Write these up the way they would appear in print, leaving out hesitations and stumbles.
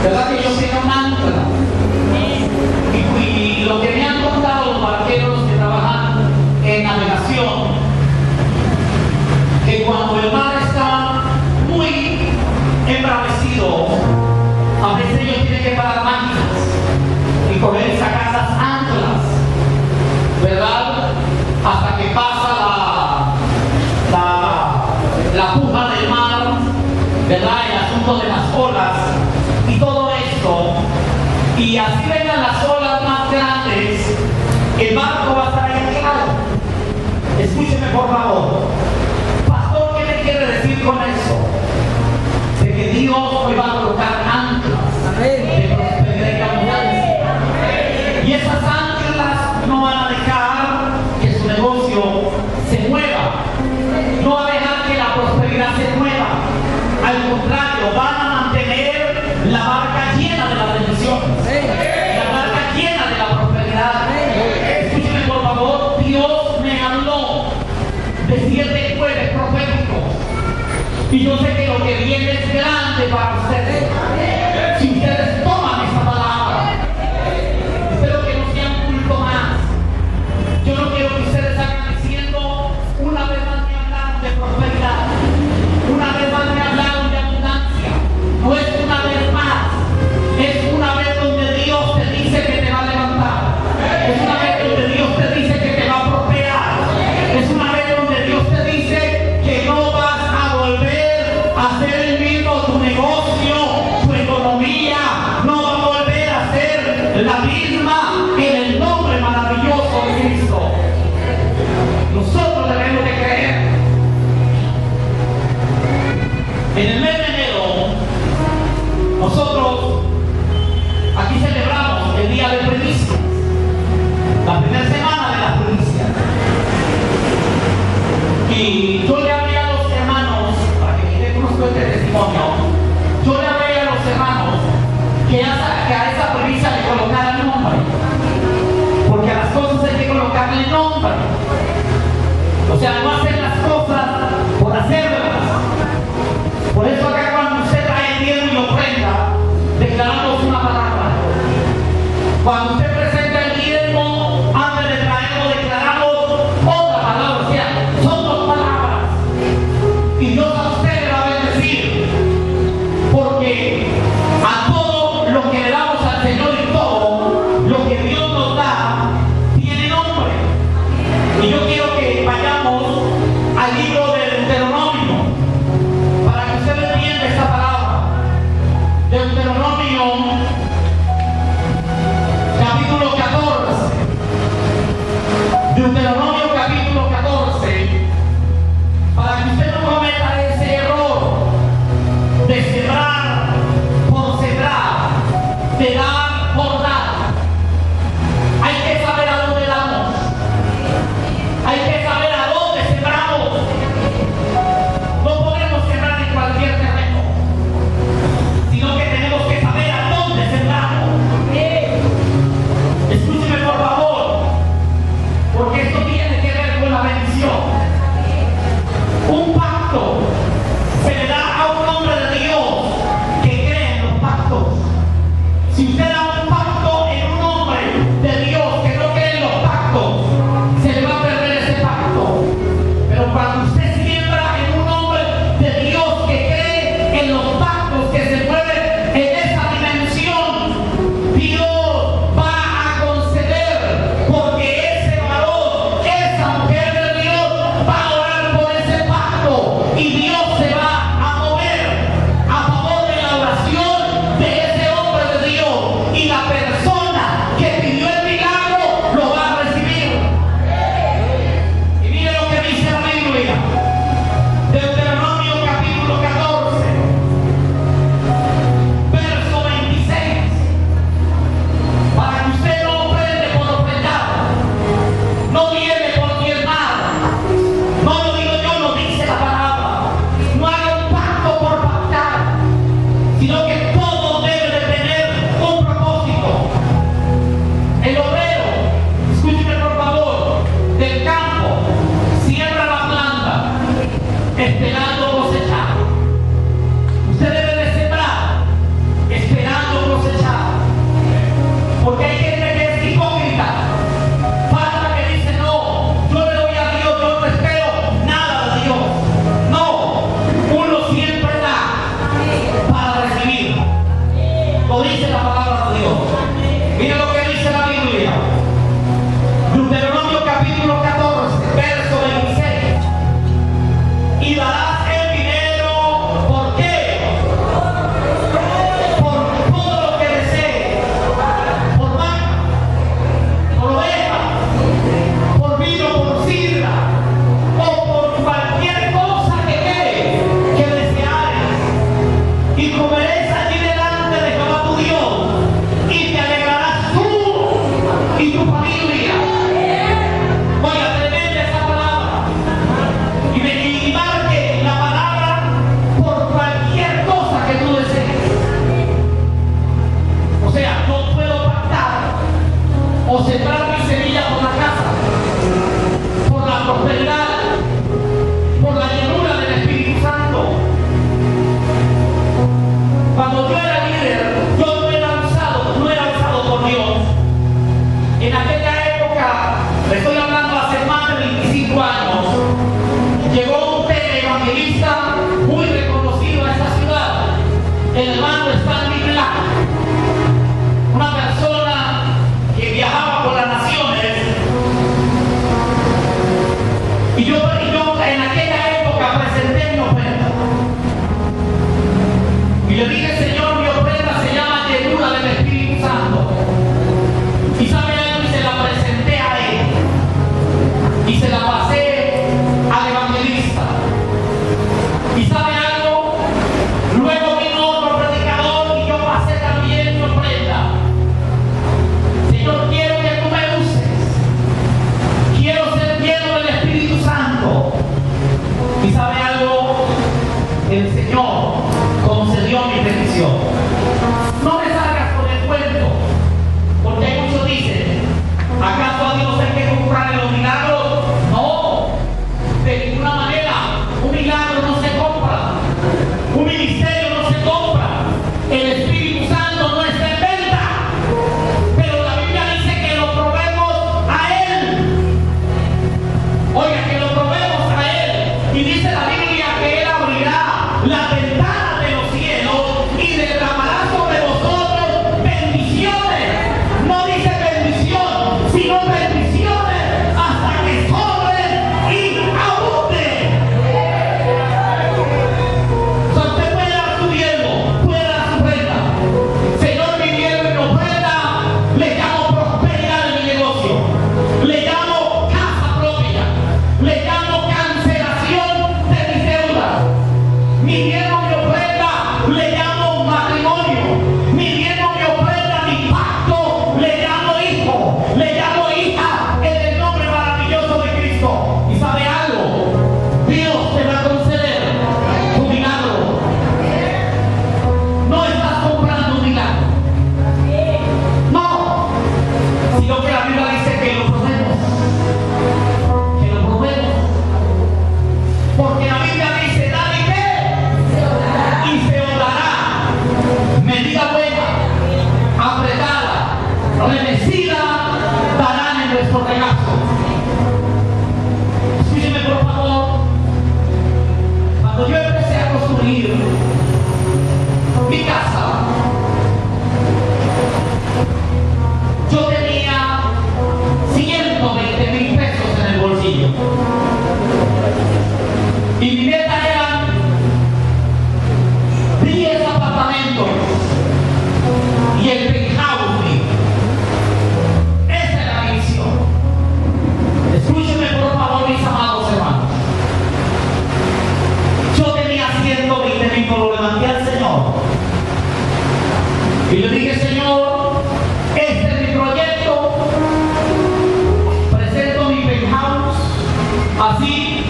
¿Verdad que yo tengo un ancla? Y lo que me han contado los barqueros que trabajan en navegación, que cuando el mar está muy embravecido, a veces ellos tienen que parar máquinas y coger y sacar las anclas, ¿verdad? Hasta que pasa la puja del mar, ¿verdad? El asunto de las olas y todo esto. Y así vengan las olas más grandes, el barco va a estar ahí claro. Escúcheme por favor. Pastor, ¿qué me quiere decir con eso? De que Dios hoy va a colocar anclas de prosperidad y abundancia. Y esas anclas no van a dejar que su negocio se mueva. No va a dejar que la prosperidad se mueva. Al contrario, van a mantener la barca llena de la bendición. La barca llena de la prosperidad. Escúcheme por favor, Dios me habló de 7 jueves proféticos. Y yo sé que lo que viene es grande para ustedes. Si ustedes toman esta palabra, espero que no sea un culto más. Yo no quiero que ustedes hagan diciendo una vez más me hablaron de prosperidad, una vez más me hablaron de abundancia. No es una vez más, es una vez donde Dios te dice que te va a levantar, es una vez donde Dios te dice que te va a prosperar, es una vez donde Dios te dice que no vas a volver a ser el mismo, tu negocio, tu economía no va a volver a ser la misma, en el nombre maravilloso de Cristo. Nosotros debemos de creer. En el mes de enero, nosotros aquí celebramos el día de primicias, la primera semana de las primicias. Y yo le hablé a los hermanos, para que usted conozca este testimonio, yo le hablé a los hermanos que a esa primicia le colocaran nombre, porque a las cosas hay que colocarle nombre. O sea, no hacer las cosas por hacerlas. Por eso acá cuando usted trae el diezmo y ofrenda, declaramos una palabra. Cuando usted presenta el diezmo, antes de traerlo, declaramos otra palabra. O sea, son 2 palabras. Y Dios a usted le va a bendecir. Porque a todo lo que le damos al Señor y todo lo que Dios nos da, tiene nombre. Y yo quiero que vayamos al libro de Deuteronomio, para que usted entienda esta palabra. Deuteronomio, capítulo 14. Deuteronomio, capítulo 14, para que usted no cometa ese error de sembrar por sembrar, de dar por dar. Hay que saber a dónde damos. Hay que saber a dónde sembramos. No podemos sembrar en cualquier terreno, sino que tenemos que saber a dónde sembramos. Escúcheme por favor, porque esto tiene que ver con la bendición. Un pacto se le da a un hombre de Dios que cree en los pactos. Si usted da un pacto en un hombre de Dios que no cree en los pactos, se le va a perder ese pacto. Pero cuando usted siembra en un hombre de Dios que cree en los pactos, que se mueve en esa dimensión, Dios va a conceder, porque ese varón, esa mujer de Dios Y yo en aquella época presenté mi ofrenda. Y le dije, Señor, mi ofrenda se llama llenura del Espíritu Santo. Y sabe algo, y se la presenté a él. Y se la pasé al evangelista. Y sabe algo, luego vino otro predicador y yo pasé también mi ofrenda. Señor, quiero que tú me uses. Quiero ser lleno del Espíritu Santo. Y sabe algo, el Señor concedió mi petición. No me salgas con el cuento, porque hay muchos dicen, ¿acaso a Dios hay que comprarle los milagros? No, de ninguna manera. Un milagro no se compra, un ministerio no se compra, el Espíritu Santo no está en venta, pero la Biblia dice que lo probemos a Él. Oiga, que lo probemos a Él. Y dice la Biblia que Él abrirá la ventana de los cielos y derramará sobre vosotros bendiciones. No dice bendición, sino bendiciones hasta que sobren y abunden. O sea, usted puede dar su diezmo, puede dar su ofrenda. Señor, mi diezmo y mi ofrenda le llamo prosperidad en mi negocio, le llamo casa propia, le llamo cancelación de mis deudas. Mi diezmo, mi ofrenda le llamo matrimonio. Mi diezmo, mi ofrenda, mi pacto le llamo hijo, le llamo hija en el nombre maravilloso de Cristo. ¿Y sabe algo? Dios te va a conceder tu milagro. No estás comprando un milagro. No. Sino que la Biblia dice que lo probemos. Que lo probemos. Porque la Biblia dice, dad y qué, y se os dará. Medida buena, apretada, remecida, darán en nuestro regazo. Escúcheme por favor. Cuando yo empecé a construir mi casa, yo tenía 120,000 pesos en el bolsillo. Y mi meta era 10 apartamentos y el penthouse mío. Esa era mi visión. Escúchenme por favor, mis amados hermanos. Yo tenía 120,000, pero lo levanté al Señor. Y le dije, Señor, este es mi proyecto. Presento mi penthouse así,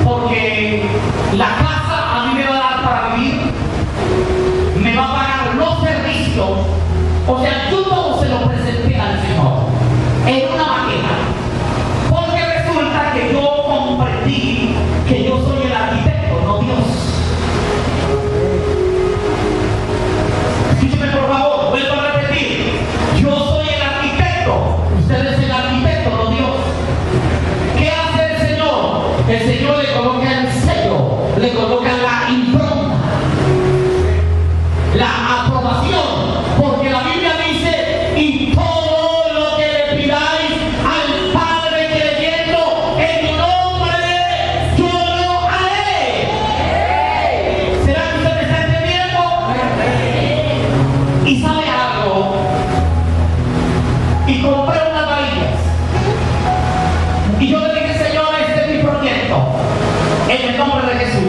porque la casa a mí me va a dar para vivir, me va a pagar los servicios. O sea, yo todo se lo presenté al Señor en una maqueta, porque resulta que yo comprendí que yo soy el arquitecto, no Dios. Escúcheme por favor, vuelvo a repetir, yo soy el arquitecto, usted es el arquitecto, no Dios. ¿Qué hace el Señor? El Señor le coloca el sello, le coloca la impronta, la aprobación, porque la Biblia dice, y todo lo que le pidáis al Padre creyendo en mi nombre, yo lo haré. ¿Será que usted me está entendiendo? Y sabe algo, y compré unas varillas, y yo le dije, Señor, este es mi proyecto, en el nombre de Jesús.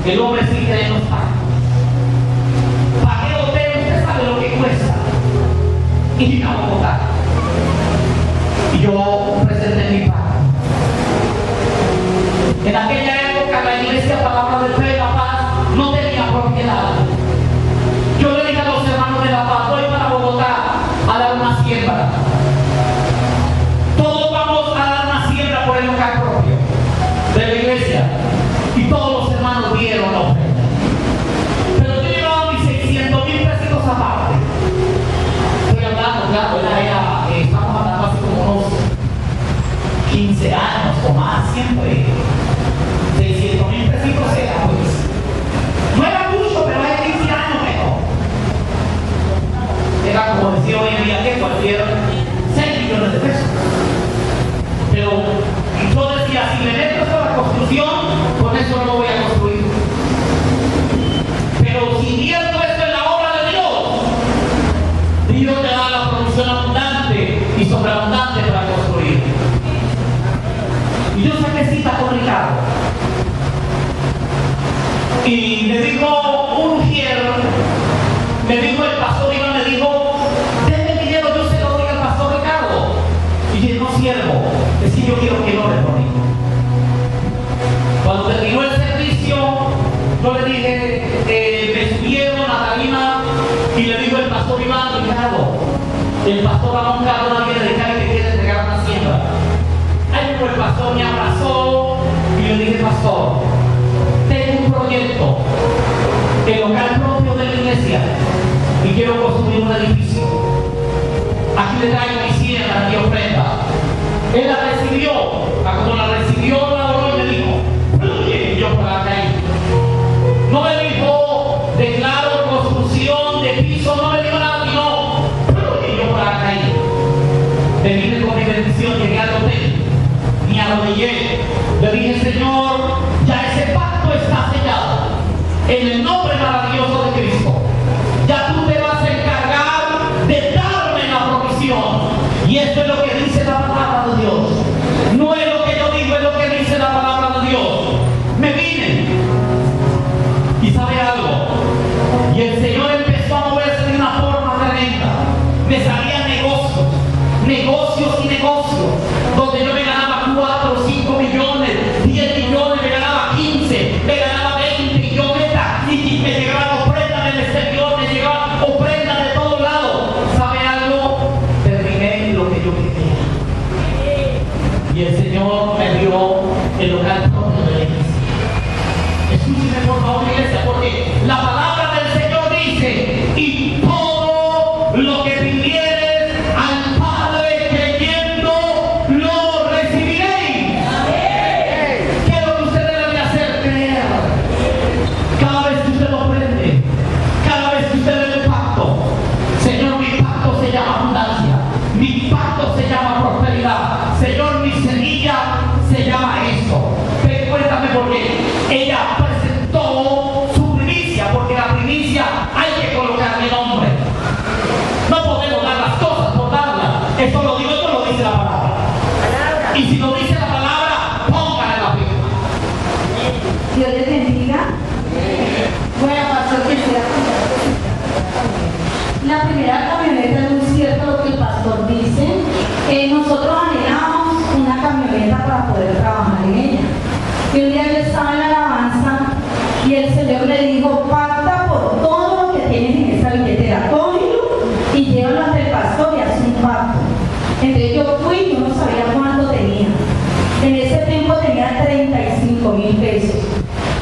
El hombre sí cree en los pagos. Pagué hotel, usted sabe lo que cuesta. Y vine a Bogotá. Y yo presenté mi pago. En aquella época la iglesia Palabra de Fe y la Paz no tenía propiedad. Yo le dije a los hermanos de la Paz, voy para Bogotá a dar una siembra. Todos vamos a dar una siembra por el local propio de la iglesia. Y todos los hermanos dieron la ofrenda. Pero yo llevaba mis 600,000 pesitos aparte. Estoy hablando, claro, estamos hablando hace como unos 15 años o más, siempre. 600,000 pesitos era, pues. No era mucho, pero hace 15 años mejor. Era como decía hoy en día que cualquier 6 millones de pesos. Pero yo decía, si me meto a la construcción, con eso no lo voy a construir. Pero si invierto esto en la obra de Dios, Dios te da la producción abundante y sobreabundante para construir. Y yo saqué cita con Ricardo. Y me dijo un mujer, me dijo el pastor Iván, me dijo, denme el dinero, yo se lo doy al pastor Ricardo. Y yo, no, siervo, es que yo quiero que no le pone. Cuando terminó el servicio, yo le dije, me subieron a la tarima y le dijo el pastor Iván, Ricardo, el pastor Ramón Cardona viene de Cali que quiere entregar una siembra. Ahí el pastor me abrazó y le dije, pastor, tengo un proyecto, el local propio de la iglesia, y quiero construir un edificio. Aquí le traigo mi siembra, mi ofrenda. Él la recibió, cuando la recibió, la oró y me dijo, fluye, y yo por acá ahí. No me dijo, declaro construcción de piso, no me dijo nada, sino, fluye, y yo por acá ahí. Me vine con mi bendición, llegué al hotel, me arrodillé, le dije, Señor, ya ese pacto está sellado, en el nombre maravilloso de Cristo. Ya tú te vas a encargar de darme la provisión. Y esto es lo que dice la palabra de Dios. No es lo que yo digo, es lo que dice la palabra de Dios. Me vine. ¿Y sabe algo? Y el Señor empezó a moverse de una forma tremenda. Me salían negocios y negocios, donde yo me ganaba 4 o 5 millones, 10 millones, me ganaba 15, me ganaba 20 y yo y me llegaban ofrendas del exterior, me llegaban ofrendas de todos lados. ¿Sabe algo? Terminé lo que yo quería. Y el Señor me dio el local propio de la iglesia. Escúcheme por favor, iglesia, porque la palabra del Señor dice, y todo lo que pidieres al Padre creyendo, lo recibiréis. ¿Qué es lo que usted debe hacer? Creer. Cada vez que usted lo prende, cada vez que usted ve un pacto, Señor, mi pacto se llama abundancia, mi pacto se llama prosperidad, Señor, mi semilla se llama eso. Pero cuéntame por qué. Ella presentó su primicia, porque la primicia hay que colocarle nombre. No podemos dar las cosas por darlas. Eso lo digo yo, lo dice la palabra. Y si lo dice la palabra, póngale la firma. Dios les bendiga. Bueno, pastor, que sea. La primera camioneta es muy cierto lo que el pastor dice. Nosotros anhelamos una camioneta para poder trabajar en ella. Y un día yo estaba en la alabanza y el Señor le dijo, pacta por todo lo que tienes en esa billetera, cógelo y llévalo ante el pastor y haz un pacto. Entonces yo fui y yo no sabía cuánto tenía. En ese tiempo tenía 35,000 pesos.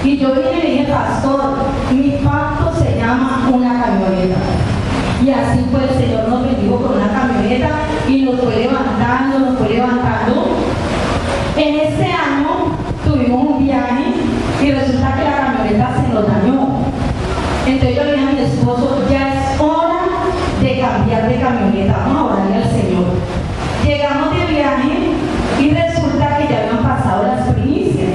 Y yo vine y le dije, pastor, mi pacto se llama una camioneta. Y así fue, el Señor nos bendijo con una camioneta y nos fue levantando, nos fue levantando. En ese año tuvimos un viaje y resulta que la camioneta se nos dañó. Entonces yo le dije a mi esposo, ya es hora de cambiar de camioneta, vamos a orarle al Señor. Llegamos de viaje y resulta que ya habían pasado las primicias.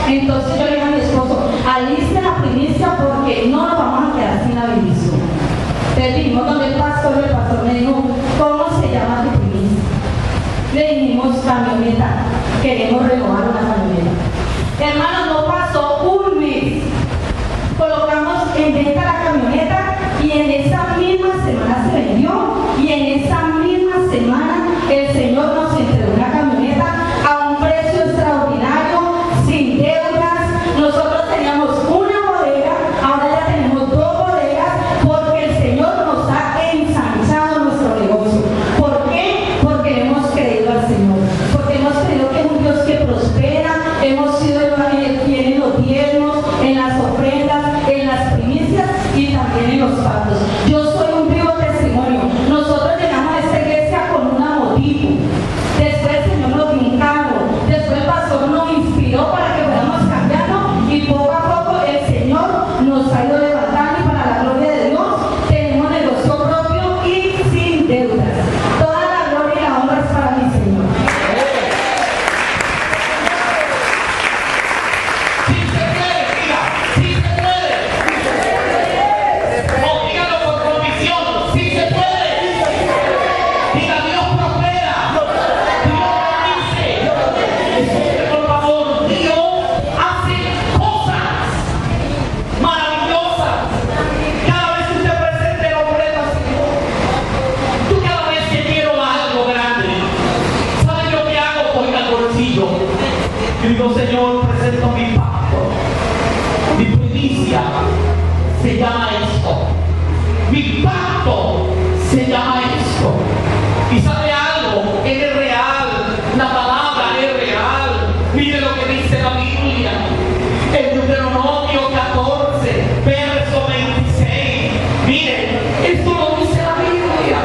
Entonces yo le dije a mi esposo, aliste la primicia porque no nos vamos a quedar sin la bendición. Entonces dijimos donde el pastor me dijo, ¿cómo se llama tu primicia? Le dijimos camioneta, queremos renovar una camioneta. Hermanos, no pasó un mes bolsillo y digo, Señor, presento mi pacto. Mi primicia se llama esto. Mi pacto se llama esto. Y sabe algo, Él es real, la palabra es real. Mire lo que dice la Biblia. En Deuteronomio 14, verso 26. Mire, esto lo dice la Biblia.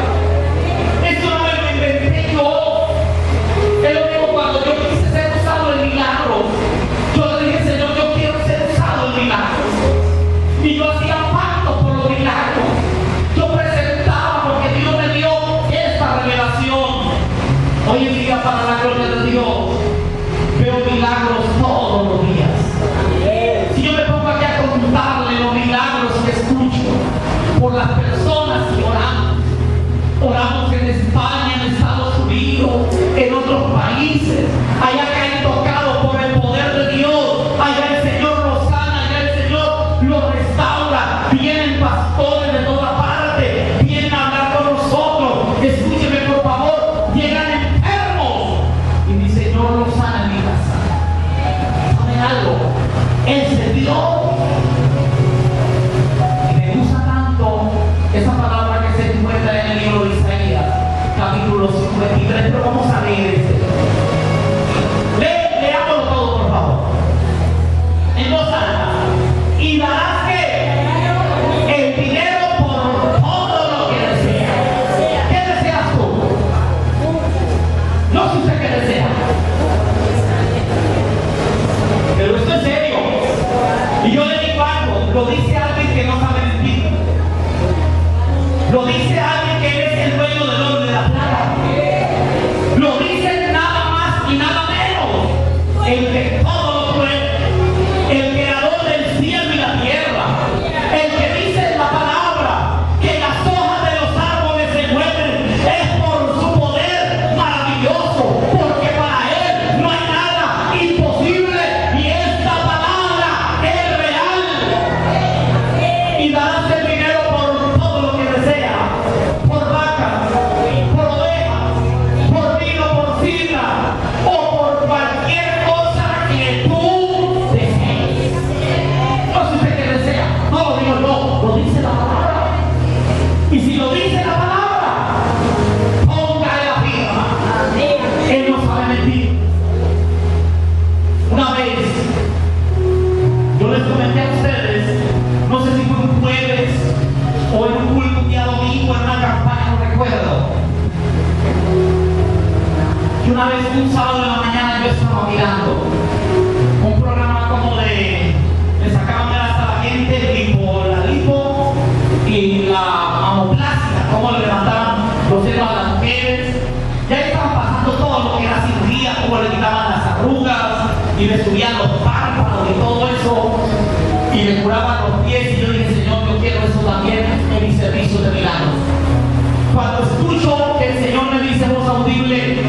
Esto no me lo inventé yo. Es lo mismo cuando yo quise ser usado en milagros. Yo le dije, Señor, yo quiero ser usado en milagros. Y yo hacía pacto por los milagros. Yo presentaba porque Dios me dio esta revelación. Hoy en día, para la gloria de Dios, veo milagros todos los días. Si yo me pongo aquí a contarle los milagros que escucho por las personas que oramos en España, en Estados Unidos, en otros países, allá que han tocado por el poder de Dios, allá el Señor los sana, allá el Señor los restaura, vienen pastores de toda parte, vienen a hablar con nosotros, escúcheme por favor, llegan enfermos y mi Señor los sana en mi casa. ¿Saben algo? Ese Dios. Y me gusta tanto esa palabra que se encuentra en el libro de Isaías, capítulo 53, pero vamos a leer este. Leámoslo todo, por favor. En voz alta. Y darás que el dinero por todo lo que deseas. ¿Qué deseas tú? No sé usted qué desea. Pero esto es serio. Y yo le digo algo, lo dice alguien que no sabe mentir. Lo dice alguien que es el dueño del oro y de la plata. Lo dice nada más y nada menos el que todo lo puede, el creador del cielo y la tierra, el que dice en la palabra que las hojas de los árboles se mueven, es por su poder maravilloso, porque para Él no hay nada imposible y esta palabra es real. Y darás el dinero por todo lo que desea, por vacas, por ovejas, por vino, por sidra o por cualquier cosa que tú desees. No sé usted qué desea, no lo digo yo, lo dice la palabra. Y si lo dice la palabra, póngale la firma. Él no sabe mentir. Una vez yo les comenté a ustedes, no sé si fue un jueves o en un culto un día domingo en una campaña, no recuerdo, que una vez un sábado de la mañana yo estaba mirando un programa como le sacaban grasa a la gente, la lipo y la mamoplastia, cómo le levantaban los senos a las mujeres. Ya estaban pasando todo lo que era cirugía, cómo le quitaban las arrugas y le subían los párpados y todo eso, y le curaban los pies. Y yo dije, Señor, yo quiero eso también en mi servicio de milagros. Cuando escucho que el Señor me dice voz audible,